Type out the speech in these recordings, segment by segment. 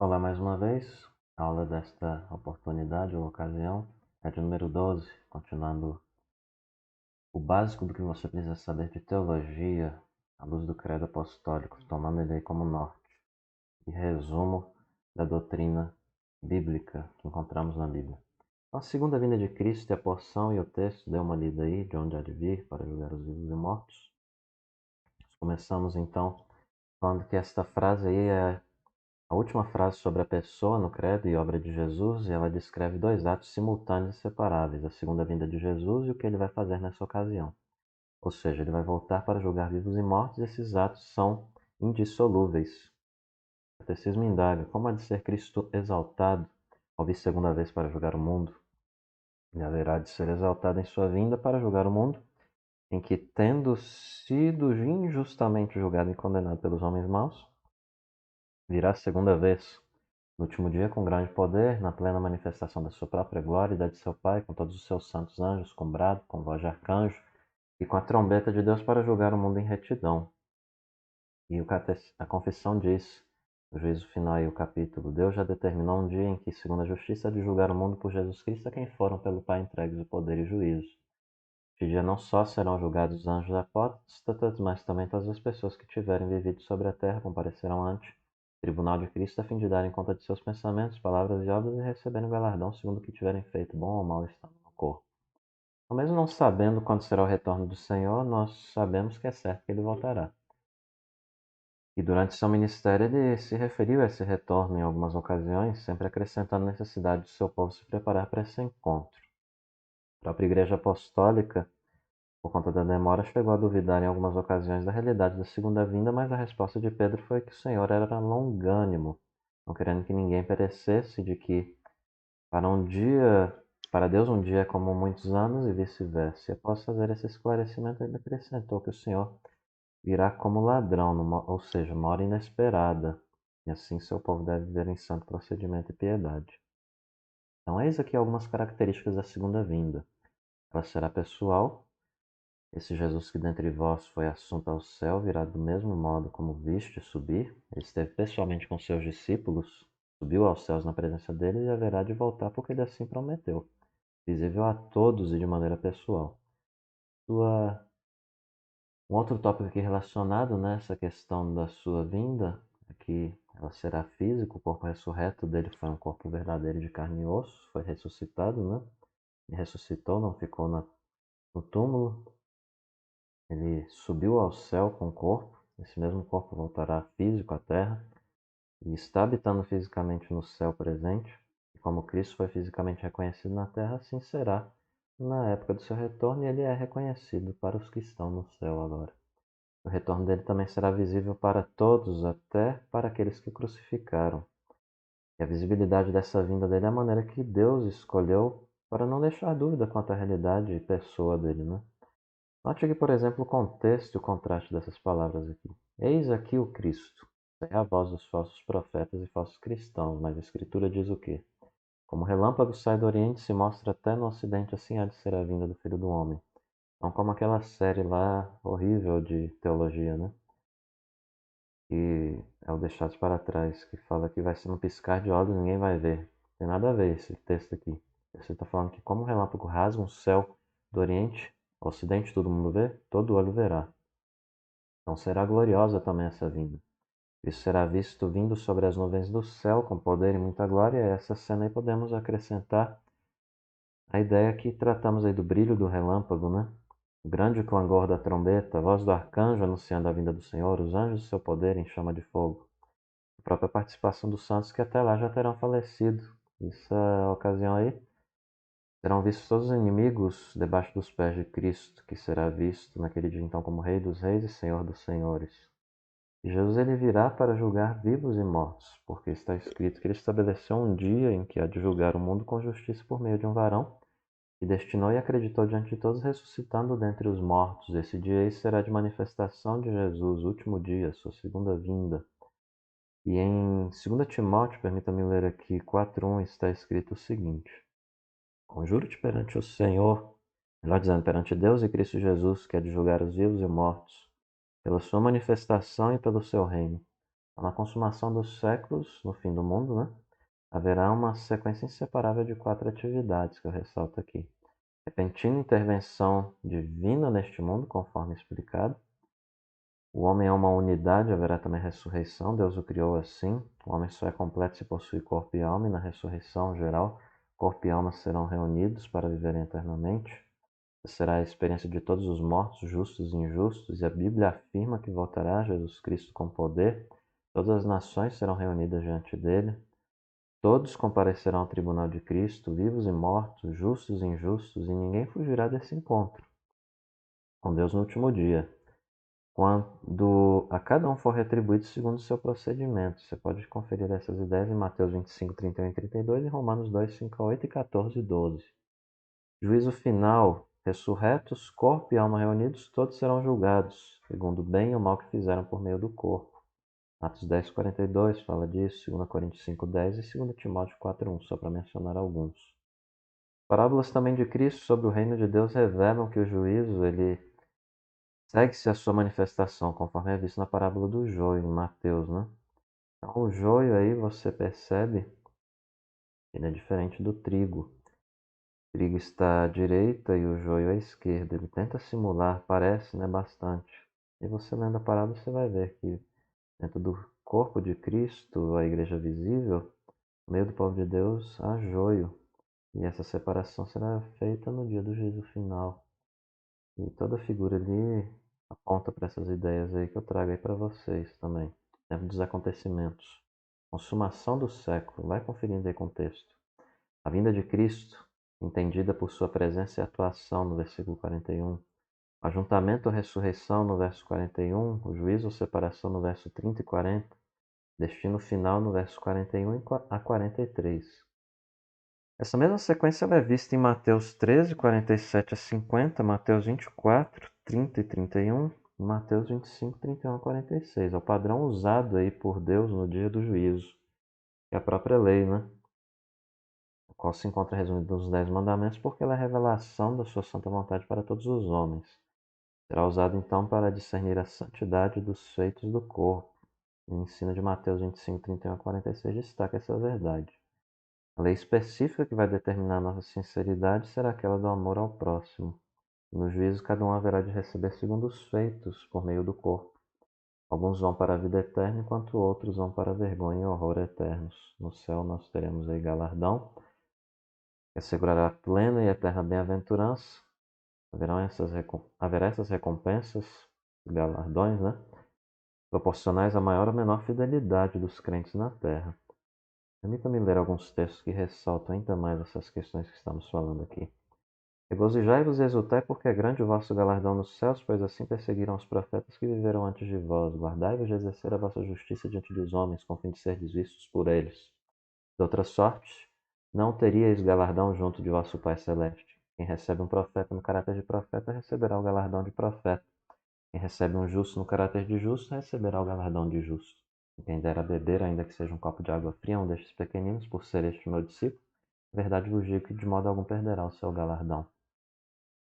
Olá mais uma vez. A aula desta oportunidade ou ocasião é de número 12, continuando o básico do que você precisa saber de teologia à luz do credo apostólico, tomando ele aí como norte, e resumo da doutrina bíblica que encontramos na Bíblia. A segunda vinda de Cristo é a porção e o texto, dê uma lida aí, de onde há de vir para julgar os vivos e mortos. Começamos então falando que esta frase aí é a última frase sobre a pessoa no credo e obra de Jesus, e ela descreve dois atos simultâneos e separáveis, a segunda vinda de Jesus e o que ele vai fazer nessa ocasião. Ou seja, ele vai voltar para julgar vivos e mortos, e esses atos são indissolúveis. O catecismo indaga como há de ser Cristo exaltado ao vir segunda vez para julgar o mundo. Ele haverá de ser exaltado em sua vinda para julgar o mundo, em que, tendo sido injustamente julgado e condenado pelos homens maus, virá segunda vez, no último dia, com grande poder, na plena manifestação da sua própria glória e da de seu Pai, com todos os seus santos anjos, com brado, com voz de arcanjo e com a trombeta de Deus para julgar o mundo em retidão. E a confissão diz, no juízo final e o capítulo, Deus já determinou um dia em que, segundo a justiça, há de julgar o mundo por Jesus Cristo a quem foram pelo Pai entregues o poder e juízo. Este dia não só serão julgados os anjos apóstatas, mas também todas as pessoas que tiverem vivido sobre a terra comparecerão ante o tribunal de Cristo a fim de darem conta de seus pensamentos, palavras e obras e receberem o galardão segundo o que tiverem feito, bom ou mal estando no corpo. Então, mesmo não sabendo quando será o retorno do Senhor, nós sabemos que é certo que ele voltará. E durante seu ministério ele se referiu a esse retorno em algumas ocasiões, sempre acrescentando a necessidade de seu povo se preparar para esse encontro. A própria Igreja Apostólica, por conta da demora, chegou a duvidar em algumas ocasiões da realidade da segunda vinda, mas a resposta de Pedro foi que o Senhor era longânimo, não querendo que ninguém perecesse, de que para Deus um dia é como muitos anos e vice-versa. E após fazer esse esclarecimento, ele acrescentou que o Senhor virá como ladrão, ou seja, uma hora inesperada, e assim seu povo deve viver em santo procedimento e piedade. Então, eis aqui algumas características da segunda vinda. Ela será pessoal. Esse Jesus que dentre vós foi assunto ao céu virá do mesmo modo como viste subir. Ele esteve pessoalmente com seus discípulos, subiu aos céus na presença deles e haverá de voltar porque ele assim prometeu, visível a todos e de maneira pessoal. Sua... Um outro tópico aqui relacionado nessa questão da sua vinda é que ela será física, o corpo ressurreto dele foi um corpo verdadeiro de carne e osso, foi ressuscitado, né? Ele ressuscitou, não ficou no túmulo. Ele subiu ao céu com o corpo, esse mesmo corpo voltará físico à terra e está habitando fisicamente no céu presente. E como Cristo foi fisicamente reconhecido na terra, assim será na época do seu retorno, e ele é reconhecido para os que estão no céu agora. O retorno dele também será visível para todos, até para aqueles que crucificaram. E a visibilidade dessa vinda dele é a maneira que Deus escolheu para não deixar dúvida quanto à realidade e pessoa dele, né? Note aqui, por exemplo, o contexto e o contraste dessas palavras aqui. Eis aqui o Cristo. É a voz dos falsos profetas e falsos cristãos, mas a Escritura diz o quê? Como relâmpago sai do Oriente, se mostra até no Ocidente, assim há de ser a vinda do Filho do Homem. Não como aquela série lá horrível de teologia, né? Que é o Deixados para Trás, que fala que vai ser um piscar de olhos e ninguém vai ver. Não tem nada a ver esse texto aqui. Você está falando que como o relâmpago rasga um céu do Oriente ao Ocidente, todo mundo vê, todo olho verá. Então será gloriosa também essa vinda. Isso será visto vindo sobre as nuvens do céu com poder e muita glória. E a essa cena aí podemos acrescentar a ideia que tratamos aí do brilho do relâmpago, né? O grande clangor da trombeta, a voz do arcanjo anunciando a vinda do Senhor, os anjos do seu poder em chama de fogo. A própria participação dos santos que até lá já terão falecido. Nessa ocasião aí, serão vistos todos os inimigos debaixo dos pés de Cristo, que será visto naquele dia então como Rei dos Reis e Senhor dos Senhores. E Jesus ele virá para julgar vivos e mortos, porque está escrito que ele estabeleceu um dia em que há de julgar o mundo com justiça por meio de um varão, e destinou e acreditou diante de todos, ressuscitando dentre os mortos. Esse dia aí será de manifestação de Jesus, o último dia, sua segunda vinda. E em 2 Timóteo, permita-me ler aqui 4:1, está escrito o seguinte: Conjuro-te perante o Senhor, melhor dizendo, perante Deus e Cristo Jesus, que é de julgar os vivos e mortos, pela sua manifestação e pelo seu reino, Na consumação dos séculos, no fim do mundo, né, haverá uma sequência inseparável de 4 atividades que eu ressalto aqui. Repentina intervenção divina neste mundo, conforme explicado. O homem é uma unidade, haverá também ressurreição, Deus o criou assim. O homem só é completo se possui corpo e alma, e na ressurreição geral, corpo e alma serão reunidos para viverem eternamente. Será a experiência de todos os mortos, justos e injustos, e a Bíblia afirma que voltará Jesus Cristo com poder. Todas as nações serão reunidas diante dele. Todos comparecerão ao tribunal de Cristo, vivos e mortos, justos e injustos, e ninguém fugirá desse encontro com Deus no último dia, quando a cada um for retribuído segundo o seu procedimento. Você pode conferir essas ideias em Mateus 25, 31 e 32 e Romanos 2, 5 a 8 e 14 e 12. Juízo final, ressurretos, corpo e alma reunidos, todos serão julgados, segundo o bem e o mal que fizeram por meio do corpo. Atos 10, 42 fala disso, 2 Coríntios 5, 10 e 2 Timóteo 4, 1, só para mencionar alguns. Parábolas também de Cristo sobre o reino de Deus revelam que o juízo ele segue-se a sua manifestação, conforme é visto na parábola do joio, em Mateus, né? Então, o joio aí você percebe que ele é diferente do trigo. O trigo está à direita e o joio à esquerda. Ele tenta simular, parece, né, bastante. E você lendo a parábola, você vai ver que dentro do corpo de Cristo, a igreja visível, no meio do povo de Deus, há joio. E essa separação será feita no dia do juízo final. E toda figura ali aponta para essas ideias aí que eu trago aí para vocês também. Tempo dos acontecimentos. Consumação do século. Vai conferindo aí com o texto. A vinda de Cristo, entendida por sua presença e atuação no versículo 41. Ajuntamento ou ressurreição no verso 41. O juízo ou separação no verso 30 e 40. Destino final no verso 41 a 43. Essa mesma sequência ela é vista em Mateus 13, 47 a 50, Mateus 24, 30 e 31, e Mateus 25, 31 a 46. É o padrão usado aí por Deus no dia do juízo, que é a própria lei, né? O qual se encontra resumido nos 10 mandamentos, porque ela é a revelação da sua santa vontade para todos os homens. Será usado então para discernir a santidade dos feitos do corpo. O ensino de Mateus 25, 31 a 46 destaca essa verdade. A lei específica que vai determinar nossa sinceridade será aquela do amor ao próximo. No juízo, cada um haverá de receber segundo os feitos, por meio do corpo. Alguns vão para a vida eterna, enquanto outros vão para a vergonha e horror eternos. No céu nós teremos aí galardão, que assegurará plena e eterna bem-aventurança. Haverá essas recompensas, galardões, né? Proporcionais à maior ou menor fidelidade dos crentes na terra. Permita-me ler alguns textos que ressaltam ainda mais essas questões que estamos falando aqui. Regozijai-vos e exultai, porque é grande o vosso galardão nos céus, pois assim perseguiram os profetas que viveram antes de vós. Guardai-vos de exercer a vossa justiça diante dos homens, com fim de serdes vistos por eles. De outra sorte, não teríeis galardão junto de vosso Pai Celeste. Quem recebe um profeta no caráter de profeta receberá o galardão de profeta. Quem recebe um justo no caráter de justo receberá o galardão de justo. Quem der a beber, ainda que seja um copo de água fria, um destes pequeninos, por ser este meu discípulo, verdade vos digo que de modo algum perderá o seu galardão.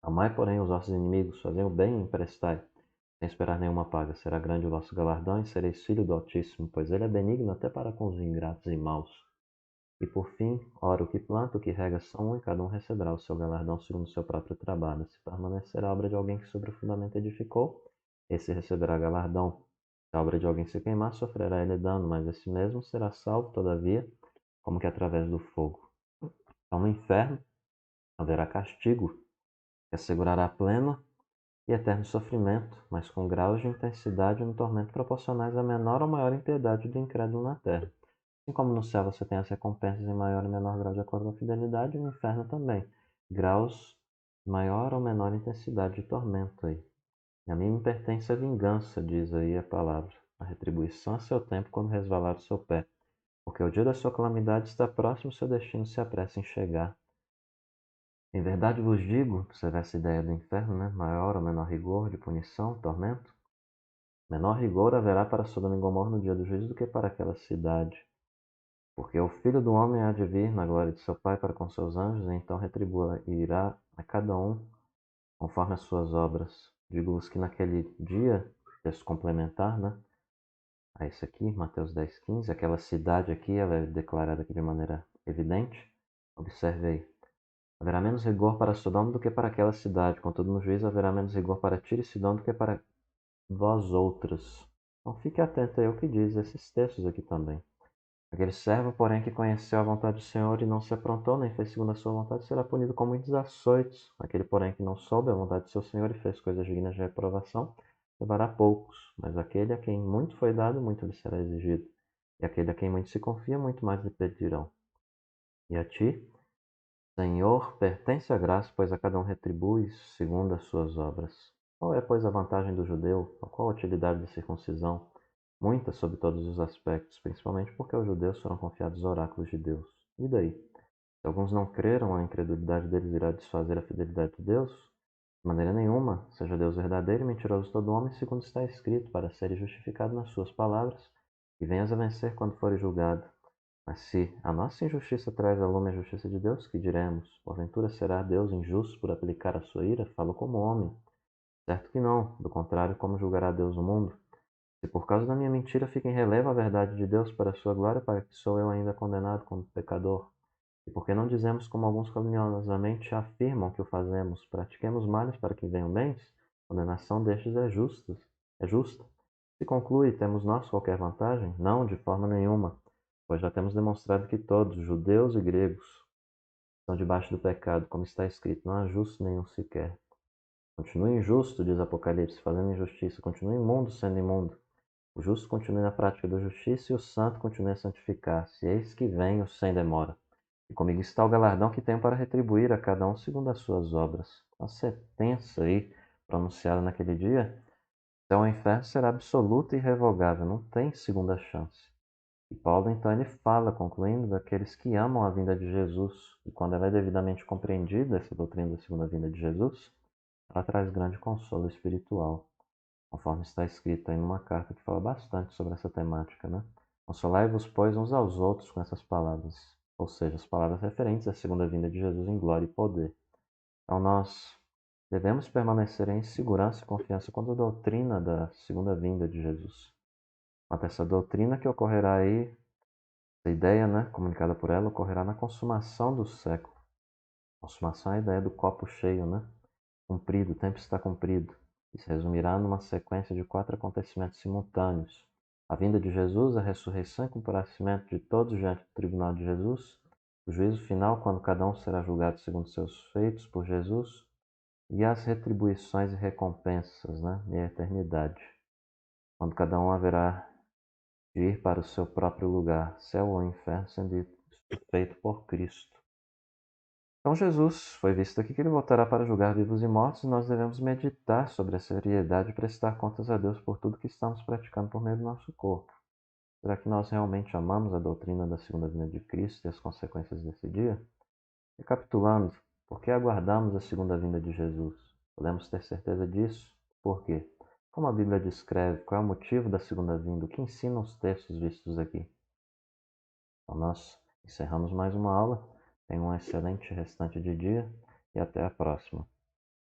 Amai, porém, os vossos inimigos, fazei o bem e emprestai, sem esperar nenhuma paga. Será grande o vosso galardão e sereis filho do Altíssimo, pois ele é benigno até para com os ingratos e maus. E por fim, ora, o que planta, o que rega são um, e cada um receberá o seu galardão segundo o seu próprio trabalho. Se permanecer a obra de alguém que sobre o fundamento edificou, esse receberá galardão. Se a obra de alguém se queimar, sofrerá ele dano, mas esse mesmo será salvo, todavia, como que através do fogo. Então, no inferno haverá castigo, que assegurará pleno e eterno sofrimento, mas com graus de intensidade no tormento proporcionais à menor ou maior impiedade do incrédulo na terra. Assim como no céu você tem as recompensas em maior e menor grau de acordo com a fidelidade, no inferno também, graus de maior ou menor intensidade de tormento aí. E a mim me pertence a vingança, diz aí a palavra, a retribuição a seu tempo quando resvalar o seu pé, porque o dia da sua calamidade está próximo, seu destino se apressa em chegar. Em verdade vos digo, você vê essa ideia do inferno, né? Maior ou menor rigor de punição, tormento? Menor rigor haverá para Sodoma e Gomorra no dia do juízo do que para aquela cidade. Porque o Filho do Homem há de vir na glória de seu Pai para com seus anjos, e então retribuirá a cada um conforme as suas obras. Digo-vos que naquele dia, texto complementar, né? a isso aqui, Mateus 10:15. Aquela cidade aqui, ela é declarada aqui de maneira evidente. Observe aí. Haverá menos rigor para Sodoma do que para aquela cidade. Contudo, no juízo haverá menos rigor para Tiro e Sidom do que para vós outros. Então fique atento aí ao que diz esses textos aqui também. Aquele servo, porém, que conheceu a vontade do Senhor e não se aprontou, nem fez segundo a sua vontade, será punido com muitos açoites. Aquele, porém, que não soube a vontade do seu Senhor e fez coisas dignas de reprovação, levará poucos. Mas aquele a quem muito foi dado, muito lhe será exigido. E aquele a quem muito se confia, muito mais lhe pedirão. E a ti, Senhor, pertence a graça, pois a cada um retribui segundo as suas obras. Qual é, pois, a vantagem do judeu? Ou qual a utilidade da circuncisão? Muita sob todos os aspectos, principalmente porque aos judeus foram confiados os oráculos de Deus. E daí? Se alguns não creram, a incredulidade deles irá desfazer a fidelidade de Deus? De maneira nenhuma, seja Deus verdadeiro e mentiroso todo homem, segundo está escrito, para seres justificado nas suas palavras, e venhas a vencer quando fores julgado. Mas se a nossa injustiça traz a lume a justiça de Deus, que diremos? Porventura será Deus injusto por aplicar a sua ira? Falo como homem. Certo que não, do contrário, como julgará Deus o mundo? Se por causa da minha mentira fica em relevo a verdade de Deus para a sua glória, para que sou eu ainda condenado como pecador? E por que não dizemos como alguns caluniosamente afirmam que o fazemos? Pratiquemos males para que venham bens? A condenação destes é justa. Se conclui, temos nós qualquer vantagem? Não, de forma nenhuma, pois já temos demonstrado que todos, judeus e gregos, estão debaixo do pecado, como está escrito, não há justo nenhum sequer. Continue injusto, diz Apocalipse, fazendo injustiça, continue imundo sendo imundo. O justo continue na prática da justiça e o santo continue a santificar-se. Eis que venho sem demora. E comigo está o galardão que tenho para retribuir a cada um segundo as suas obras. A sentença aí, pronunciada naquele dia, então o inferno será absoluta e irrevogável, não tem segunda chance. E Paulo então ele fala, concluindo, daqueles que amam a vinda de Jesus. E quando ela é devidamente compreendida, essa doutrina da segunda vinda de Jesus, ela traz grande consolo espiritual, conforme está escrito aí numa carta que fala bastante sobre essa temática, né? Consolai-vos, pois, uns aos outros com essas palavras, ou seja, as palavras referentes à segunda vinda de Jesus em glória e poder. Então nós devemos permanecer em segurança e confiança quanto à doutrina da segunda vinda de Jesus. Quanto a essa doutrina que ocorrerá aí, a ideia, né, comunicada por ela, ocorrerá na consumação do século. Consumação é a ideia do copo cheio, né? Cumprido, o tempo está cumprido. E se resumirá numa sequência de 4 acontecimentos simultâneos. A vinda de Jesus, a ressurreição e comparecimento de todos diante do tribunal de Jesus, o juízo final, quando cada um será julgado segundo seus feitos por Jesus, e as retribuições e recompensas, né? E a eternidade, quando cada um haverá de ir para o seu próprio lugar, céu ou inferno, sendo feito por Cristo. Então Jesus foi visto aqui que ele voltará para julgar vivos e mortos, e nós devemos meditar sobre a seriedade e prestar contas a Deus por tudo que estamos praticando por meio do nosso corpo. Será que nós realmente amamos a doutrina da segunda vinda de Cristo e as consequências desse dia? Recapitulando, por que aguardamos a segunda vinda de Jesus? Podemos ter certeza disso? Por quê? Como a Bíblia descreve, qual é o motivo da segunda vinda? O que ensinam os textos vistos aqui? Então nós encerramos mais uma aula. Tenha um excelente restante de dia e até a próxima.